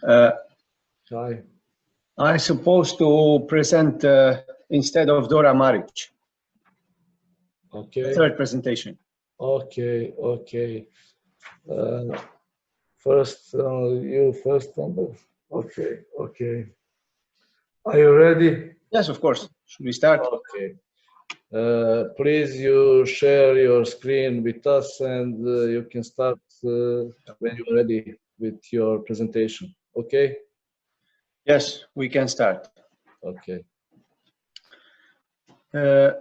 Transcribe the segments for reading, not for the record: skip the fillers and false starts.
Hi. I'm supposed to present instead of Dora Maric. Okay. Third presentation. Okay. Okay. First, you first. Okay. Okay. Are you ready? Yes, of course. Should we start? Okay. Please, you share your screen with us, and you can start when you're ready with your presentation. Okay? Yes, we can start. Okay.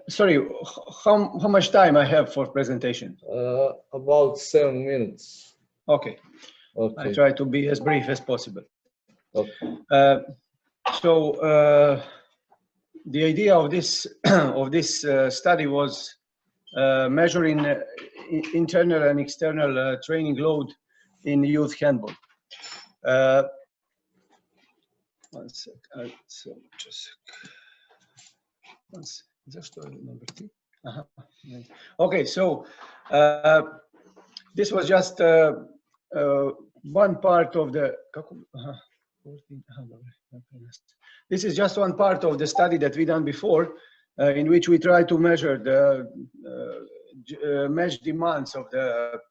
Sorry, how much time I have for presentation? About 7 minutes. Okay. Okay. I try to be as brief as possible. Okay. The idea of this study was measuring internal and external training load in youth handball. One sec. So just number 2. Okay, so this was just one part of the. This is just one part of the study that we done before, in which we try to measure the match demands of the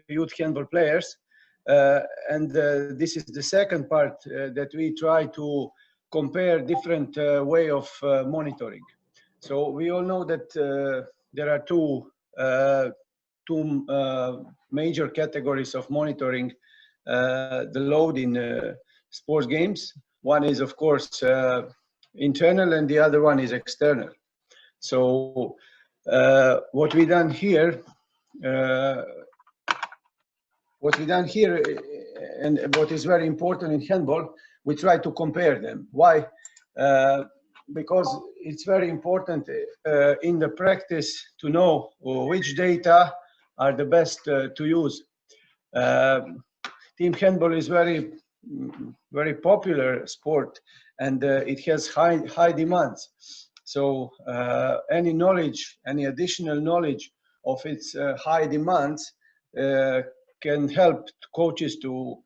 youth handball players, and this is the second part that we try to compare different way of monitoring. So we all know that there are two major categories of monitoring the load in sports games. One is, of course, internal, and the other one is external. So what we done here, and what is very important in handball, we try to compare them. Why? Because it's very important in the practice to know which data are the best to use. Team handball is very popular sport, and it has high demands. So any additional knowledge of its high demands can help coaches to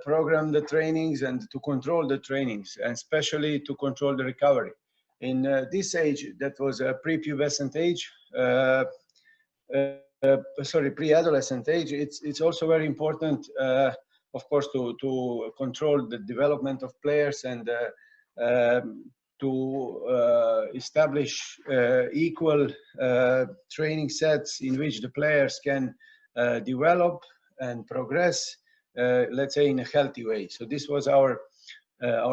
program the trainings and to control the trainings, and especially to control the recovery. In this age, that was a prepubescent age, pre-adolescent age, it's also very important, of course, to control the development of players and to establish equal training sets in which the players can develop and progress, let's say, in a healthy way. So this was our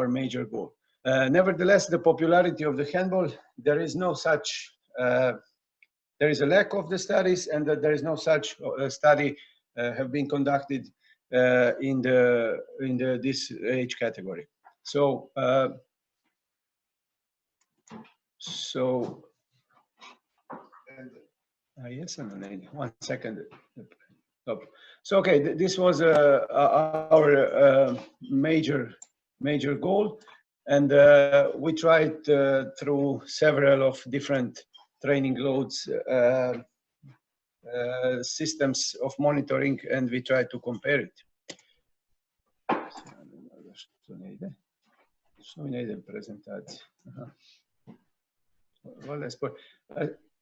major goal. Nevertheless, the popularity of the handball, there is no such. There is a lack of the studies, and that there is no such study have been conducted in this age category. So yes, and 1 second. So okay, this was our major goal, and we tried through several of different training loads, systems of monitoring, and we try to compare it.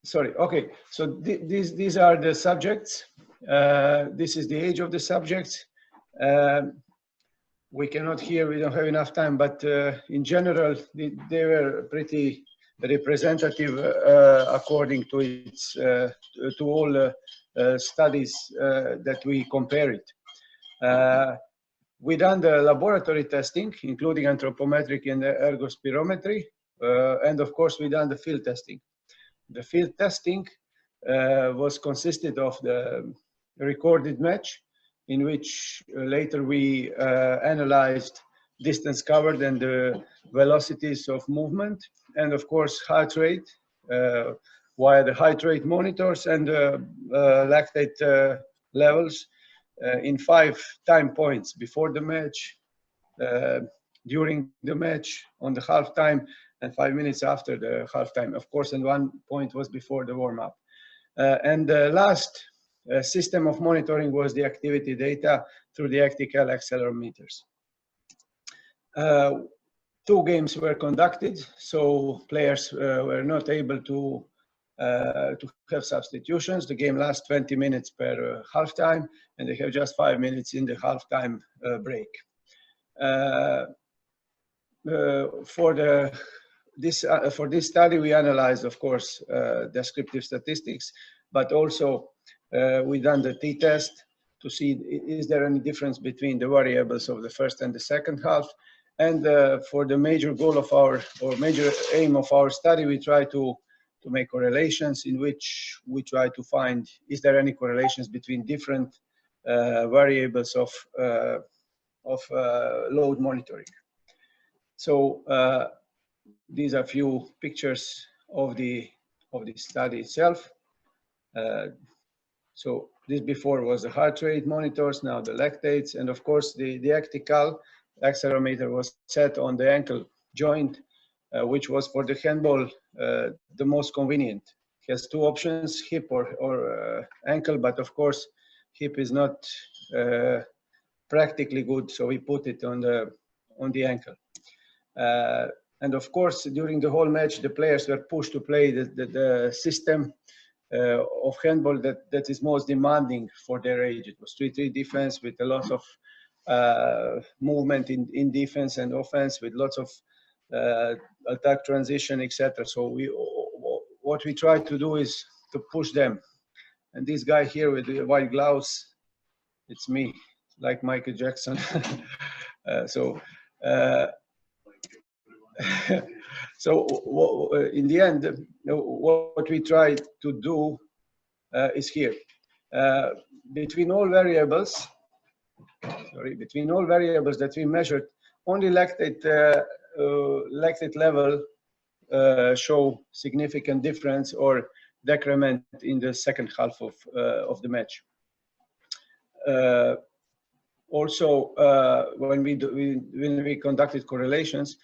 Sorry. Okay. So these are the subjects. This is the age of the subjects. We cannot hear. We don't have enough time. But in general, they were pretty representative according to its to all studies that we compare it. We done the laboratory testing, including anthropometric and ergospirometry, and of course we done the field testing. The field testing was consisted of the recorded match, in which later we analyzed distance covered and the velocities of movement, and of course heart rate via the heart rate monitors and lactate levels in 5 time points: before the match, during the match, on the halftime, and 5 minutes after the halftime, of course, and 1 point was before the warm-up. And the last system of monitoring was the activity data through the actical accelerometers. Two games were conducted, so players were not able to have substitutions. The game lasts 20 minutes per halftime, and they have just 5 minutes in the halftime break. For this study, we analyzed, of course, descriptive statistics, but also we done the t-test to see is there any difference between the variables of the first and the second half. And for the major goal of our, or major aim of our study, we try to make correlations in which we try to find, is there any correlations between different variables of load monitoring. So these are few pictures of the study itself. So this before was the heart rate monitors, now the lactates, and of course the actical accelerometer was set on the ankle joint, which was for the handball the most convenient. It has two options, hip or ankle, but of course hip is not practically good, so we put it on the ankle. And of course, during the whole match, the players were pushed to play the system of handball that is most demanding for their age. It was 3-3 defense with a lot of movement in defense and offense, with lots of attack transition, etc. So what we try to do is to push them. And this guy here with the white gloves, it's me, like Michael Jackson. So in the end, what we try to do is here. Between all variables that we measured, only lactate level show significant difference or decrement in the second half of the match. Also, when we conducted correlations,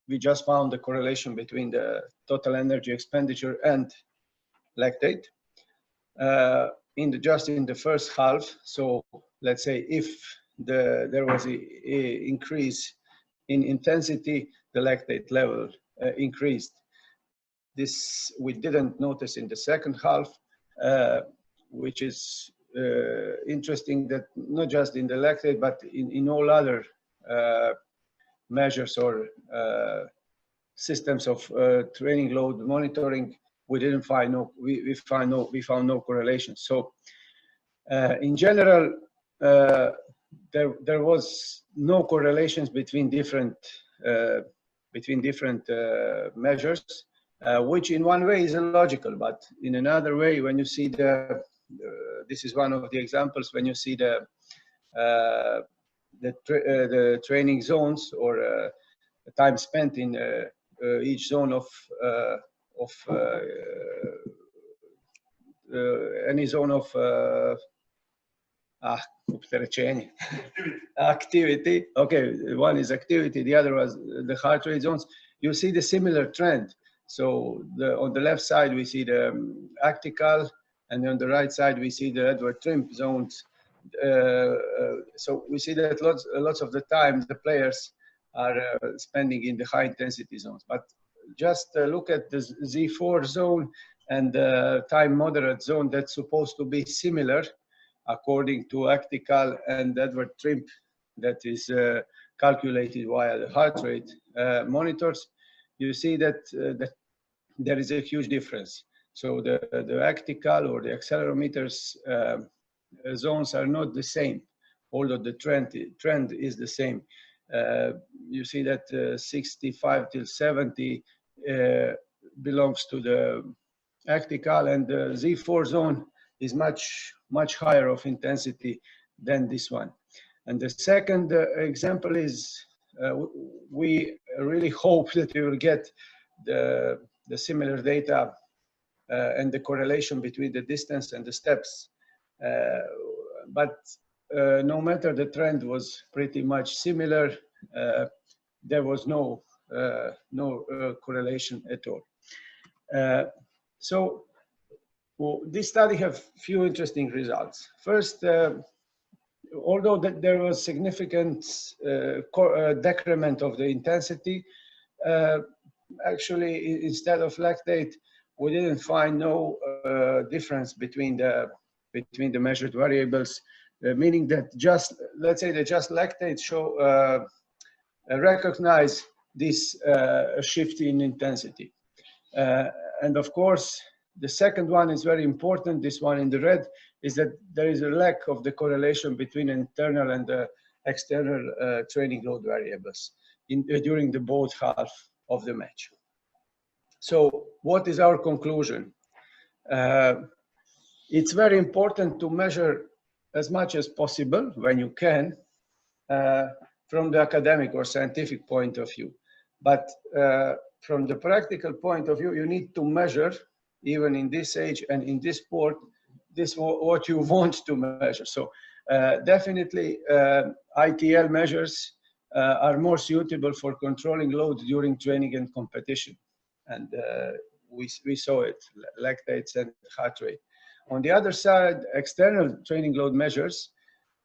we just found the correlation between the total energy expenditure and lactate just in the first half. So let's say if there was an increase in intensity, the lactate level increased. This we didn't notice in the second half, which is interesting, that not just in the lactate, but in all other measures or systems of training load monitoring, we didn't find we found no correlation. So in general, there was no correlations between different measures, which in one way is illogical, but in another way, when you see this is one of the examples, when you see the training zones or the time spent in each zone of any zone of activity. Okay, one is activity, the other was the heart rate zones. You see the similar trend. So on the left side we see the actical, and on the right side we see the Edward Trimp zones. So we see that lots of the time the players are spending in the high intensity zones. But just look at the Z4 zone and the time moderate zone that's supposed to be similar according to actical and Edward Trimp, that is calculated via the heart rate monitors. You see that there is a huge difference. So the actical or the accelerometers zones are not the same, although the trend is the same. You see that 65 till 70 belongs to the actical, and the Z4 zone is much higher of intensity than this one. And the second example is we really hope that we will get the similar data and the correlation between the distance and the steps. But no matter, the trend was pretty much similar. There was no correlation at all. Well, this study have few interesting results. First, although there was significant decrement of the intensity, actually, instead of lactate, we didn't find no difference between the measured variables, meaning that let's say that just lactate show recognize this shift in intensity. And of course, the second one is very important. This one in the red is that there is a lack of the correlation between internal and external training load variables during the both half of the match. So what is our conclusion? It's very important to measure as much as possible when you can from the academic or scientific point of view. But from the practical point of view, you need to measure, even in this age and in this sport, what you want to measure. So definitely ITL measures are more suitable for controlling load during training and competition. And we saw it, lactates and heart rate. On the other side, external training load measures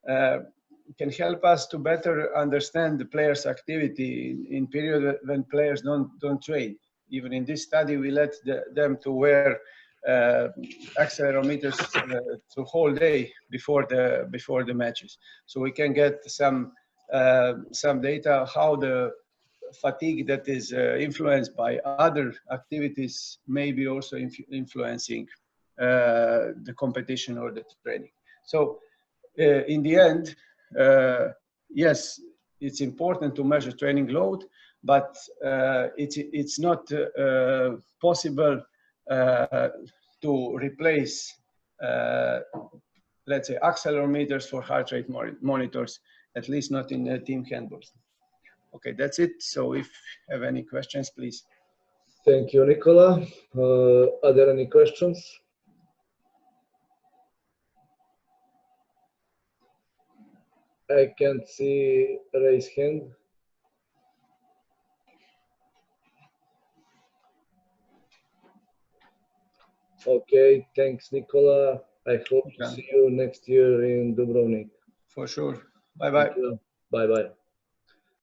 can help us to better understand the player's activity in period when players don't train. Even in this study, we let them to wear accelerometers the whole day before the matches, so we can get some data how the fatigue that is influenced by other activities may be also influencing the competition or the training. So in the end, yes, it's important to measure training load, but it's not possible to replace, let's say, accelerometers for heart rate monitors, at least not in team handballs. Okay, that's it. So if you have any questions, please. Thank you, Nicola. Are there any questions? I can't see raise hand. Okay, thanks, Nicola. I hope to see you next year in Dubrovnik. For sure. Bye-bye. Bye-bye.